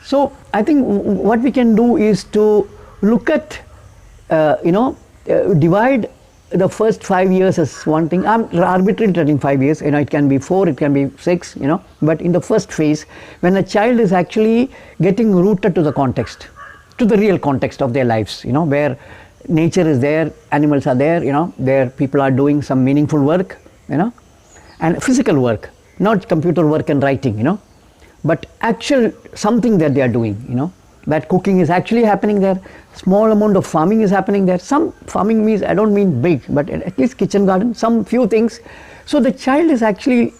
So I think what we can do is to look at, divide the first 5 years as one thing. I'm arbitrarily telling 5 years, it can be 4, it can be 6, but in the first phase, when a child is actually getting rooted to the context, to the real context of their lives, where nature is there, animals are there, where people are doing some meaningful work, and physical work, not computer work and writing, but actual something that they are doing, that cooking is actually happening there, small amount of farming is happening there. Some farming means, I don't mean big, but at least kitchen garden, some few things. So the child is actually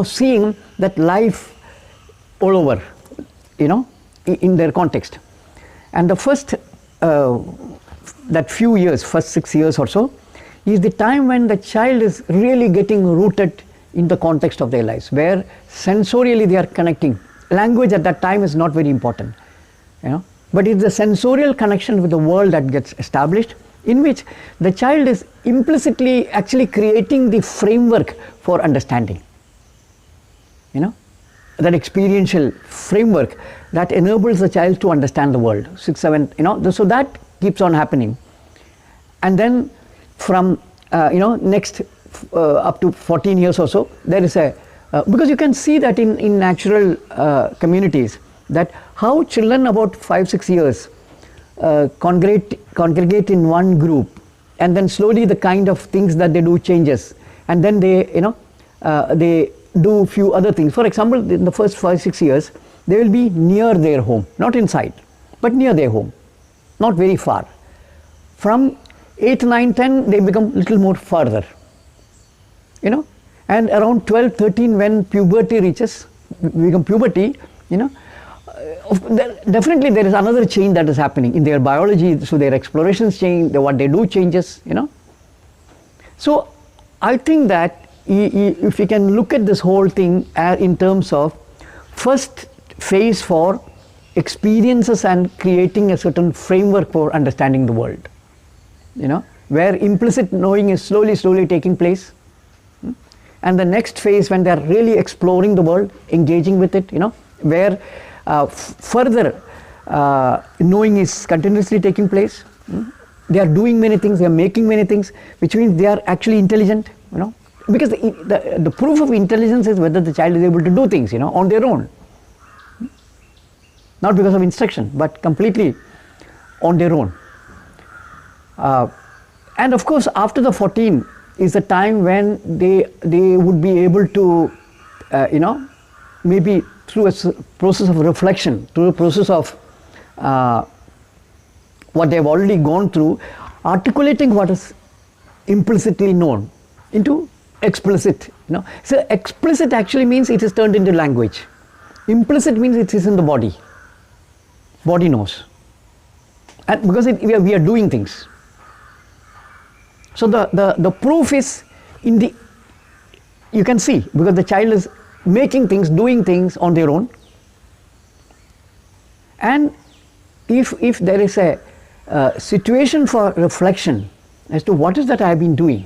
seeing that life all over, in their context. And the first, that few years, first 6 years or so, is the time when the child is really getting rooted in the context of their lives, where sensorially they are connecting. Language at that time is not very important, but it's the sensorial connection with the world that gets established, in which the child is implicitly actually creating the framework for understanding, that experiential framework that enables the child to understand the world. 6, 7, so that keeps on happening. And then from next up to 14 years or so, there is a because you can see that in natural communities, that how children about 5, 6 years congregate in one group, and then slowly the kind of things that they do changes, and then they they do few other things. For example, in the first 5, 6 years, they will be near their home, not inside, but near their home, not very far. From 8, 9, 10, they become little more further, and around 12, 13, when puberty reaches, become puberty, definitely there is another change that is happening in their biology, so their explorations change, what they do changes, So I think that if we can look at this whole thing in terms of first phase for experiences and creating a certain framework for understanding the world, where implicit knowing is slowly taking place. And the next phase, when they are really exploring the world, engaging with it, where further knowing is continuously taking place. They are doing many things, they are making many things, which means they are actually intelligent, because the proof of intelligence is whether the child is able to do things, on their own. Not because of instruction, but completely on their own. And of course, after the 14 is the time when they would be able to, maybe through a process of reflection, through a process of what they've already gone through, articulating what is implicitly known into explicit. So explicit actually means it is turned into language. Implicit means it is in the body. Body knows, and because we are doing things. So the proof is in the, you can see, because the child is making things, doing things on their own. And if there is a situation for reflection as to what is that I have been doing,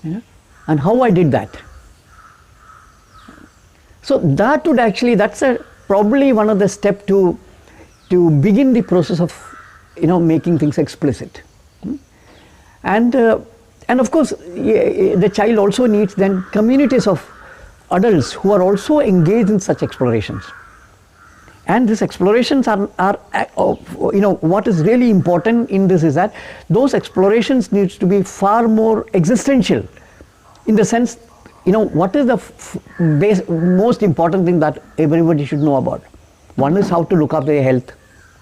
and how I did that. So that would actually, that's probably one of the steps to begin the process of making things explicit. And of course, the child also needs then communities of adults who are also engaged in such explorations. And these explorations are what is really important in this is that those explorations needs to be far more existential, in the sense, what is the most important thing that everybody should know about. One is how to look after their health.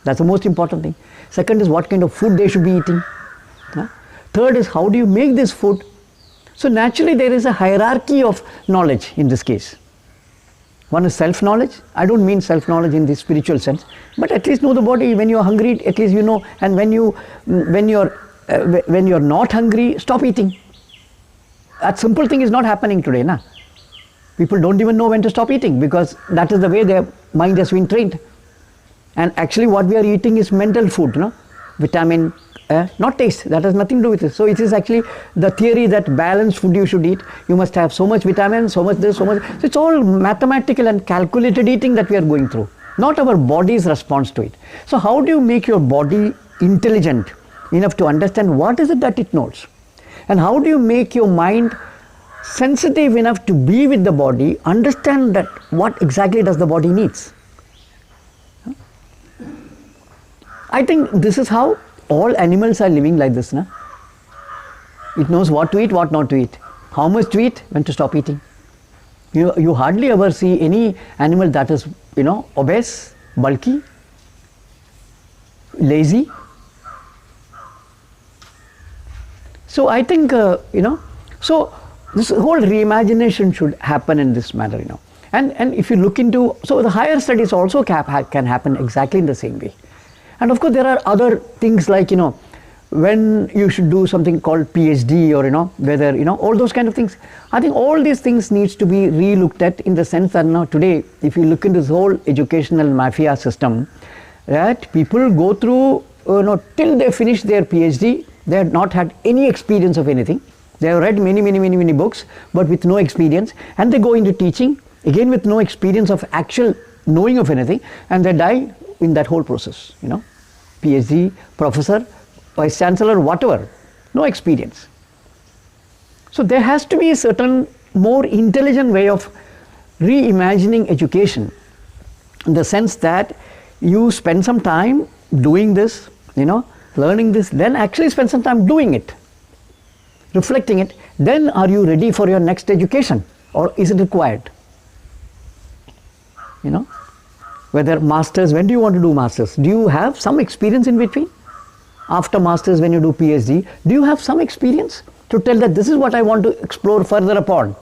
That's the most important thing. Second is what kind of food they should be eating. Third is how do you make this food. So naturally there is a hierarchy of knowledge in this case. One is self-knowledge. I don't mean self-knowledge in the spiritual sense, but at least know the body. When you are hungry, at least you know. And when you're not hungry, stop eating. That simple thing is not happening today, na? People don't even know when to stop eating, because that is the way their mind has been trained. And actually what we are eating is mental food, vitamin, not taste. That has nothing to do with it. So it is actually the theory that balanced food you should eat. You must have so much vitamin, so much this, so much. So it's all mathematical and calculated eating that we are going through. not our body's response to it. So how do you make your body intelligent enough to understand what is it that it knows? And how do you make your mind sensitive enough to be with the body, understand that what exactly does the body needs? I think this is how all animals are living like this. Na? It knows what to eat, what not to eat, how much to eat, when to stop eating. You hardly ever see any animal that is, obese, bulky, lazy. So I think, so this whole reimagination should happen in this manner, And if you look into, so the higher studies also can happen exactly in the same way. And of course there are other things like, when you should do something called PhD or, whether, all those kind of things. I think all these things needs to be re-looked at in the sense that now today, if you look into this whole educational mafia system, that people go through, till they finish their PhD, they have not had any experience of anything. They have read many books, but with no experience, and they go into teaching, again with no experience of actual knowing of anything, and they die in that whole process, PhD, professor, vice chancellor, whatever, no experience. So there has to be a certain more intelligent way of reimagining education, in the sense that you spend some time doing this, learning this, then actually spend some time doing it, reflecting it, then are you ready for your next education, or is it required? Whether masters, when do you want to do masters? Do you have some experience in between? After masters, when you do PhD, do you have some experience to tell that this is what I want to explore further upon?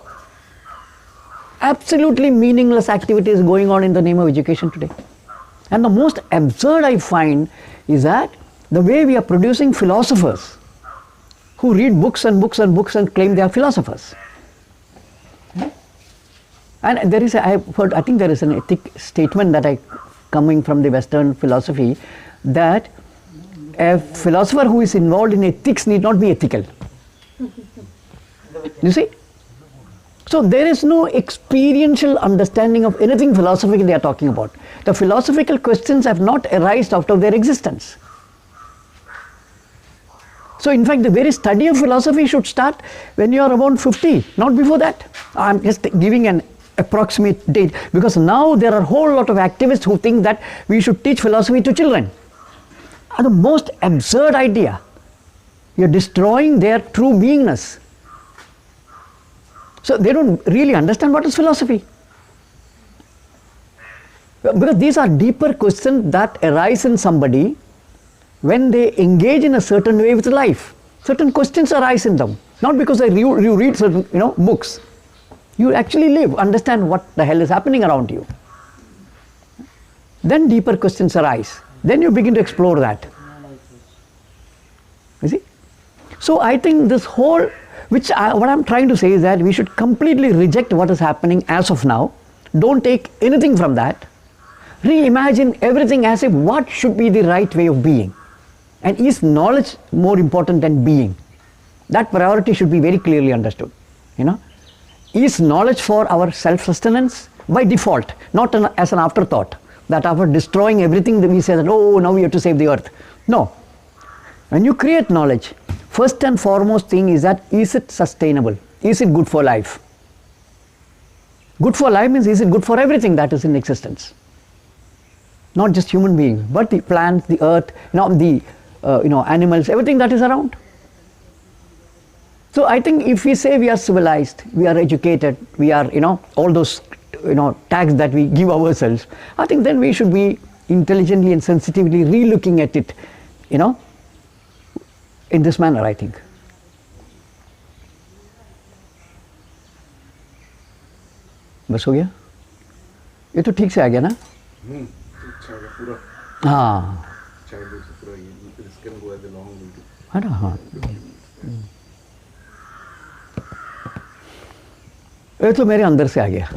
Absolutely meaningless activities going on in the name of education today. And the most absurd I find is that the way we are producing philosophers who read books and books and books and claim they are philosophers. And there is, I think there is an ethic statement that coming from the Western philosophy, that a philosopher who is involved in ethics need not be ethical. You see? So there is no experiential understanding of anything philosophical they are talking about. The philosophical questions have not arisen out of their existence. So in fact, the very study of philosophy should start when you are around 50, not before that. I am just giving an approximate date, because now there are a whole lot of activists who think that we should teach philosophy to children. The most absurd idea. You are destroying their true beingness. So they don't really understand what is philosophy. Because these are deeper questions that arise in somebody when they engage in a certain way with life. Certain questions arise in them, not because you read certain books. You actually live, understand what the hell is happening around you. Then deeper questions arise. Then you begin to explore that. You see? So I think this whole, what I'm trying to say is that we should completely reject what is happening as of now. Don't take anything from that. Reimagine everything as if what should be the right way of being. And is knowledge more important than being? That priority should be very clearly understood. Is knowledge for our self-sustenance? By default, not as an afterthought. That after destroying everything that we say that, oh, now we have to save the earth. No. When you create knowledge, first and foremost thing is that, is it sustainable? Is it good for life? Good for life means, is it good for everything that is in existence? Not just human beings, but the plants, the earth, the animals, everything that is around. So I think if we say we are civilized, we are educated, we are, all those, tags that we give ourselves, I think then we should be intelligently and sensitively re-looking at it, in this manner, I think. बस हो गया? ये तो ठीक से आ गया ना? हाँ। है ना? हाँ। ये तो मेरे अंदर से आ गया।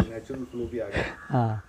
नेचुरल फ्लो भी आ गया। हाँ।